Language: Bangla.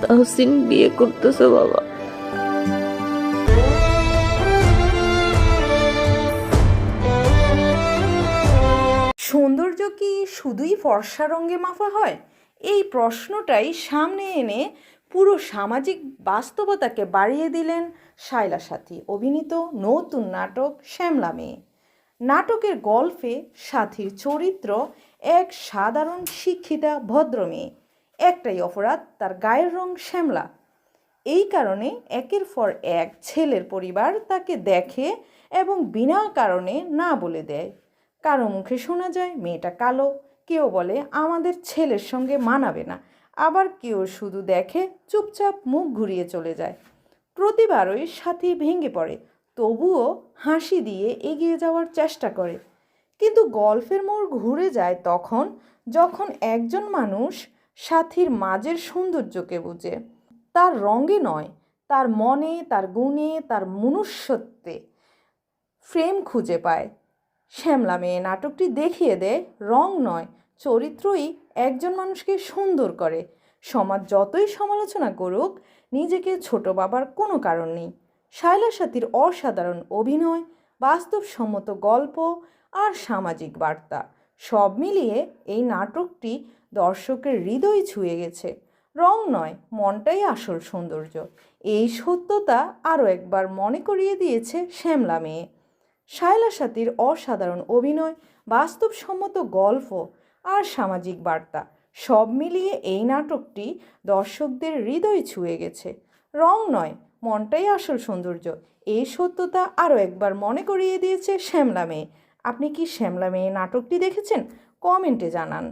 তাহসিন বিয়ে করতেছে বাবা। সৌন্দর্য কি শুধুই ফর্সা রঙে মাপা হয়? এই প্রশ্নটাই সামনে এনে পুরো সামাজিক বাস্তবতাকে বাড়িয়ে দিলেন শায়লা সাথী অভিনীত নতুন নাটক শ্যামলা মেয়ে। নাটকের গল্পে সাথীর চরিত্র এক সাধারণ শিক্ষিতা ভদ্র মেয়ে। একটাই অপরাধ, তার গায়ের রং শ্যামলা। এই কারণে একের পর এক ছেলের পরিবার তাকে দেখে এবং বিনা কারণে না বলে দেয়। কারো মুখে শোনা যায় মেয়েটা কালো, কেউ বলে আমাদের ছেলের সঙ্গে মানাবে না, আবার কেউ শুধু দেখে চুপচাপ মুখ ঘুরিয়ে চলে যায়। প্রতিবারই সাথী ভেঙে পড়ে, তবুও হাসি দিয়ে এগিয়ে যাওয়ার চেষ্টা করে। কিন্তু গল্পের মোড় ঘুরে যায় তখন, যখন একজন মানুষ সাথীর মাঝের সৌন্দর্যকে বুঝে, তার রঙে নয়, তার মনে, তার গুণে, তার মনুষ্যত্বে ফ্রেম খুঁজে পায়। শ্যামলা মেয়ে নাটকটি দেখিয়ে দেয় রং নয়, চরিত্রই একজন মানুষকে সুন্দর করে। সমাজ যতই সমালোচনা করুক, নিজেকে ছোট ভাবার কোনো কারণ নেই। শায়লা সাথীর অসাধারণ অভিনয়, বাস্তবসম্মত গল্প আর সামাজিক বার্তা সব মিলিয়ে এই নাটকটি দর্শকের হৃদয় ছুঁয়ে গেছে। রং নয়, মনটাই আসল সৌন্দর্য। এই সত্যতা আরও একবার মনে করিয়ে দিয়েছে শ্যামলা মেয়ে। শায়লা সাথীর অসাধারণ অভিনয়, বাস্তবসম্মত গল্প আর সামাজিক বার্তা সব মিলিয়ে এই নাটকটি দর্শকদের হৃদয় ছুঁয়ে গেছে। রং নয়, মনটাই আসল সৌন্দর্য। এই সত্যতা আরও একবার মনে করিয়ে দিয়েছে শ্যামলা মেয়ে। আপনি কি শ্যামলা মেয়ে নাটকটি দেখেছেন? কমেন্টে জানান।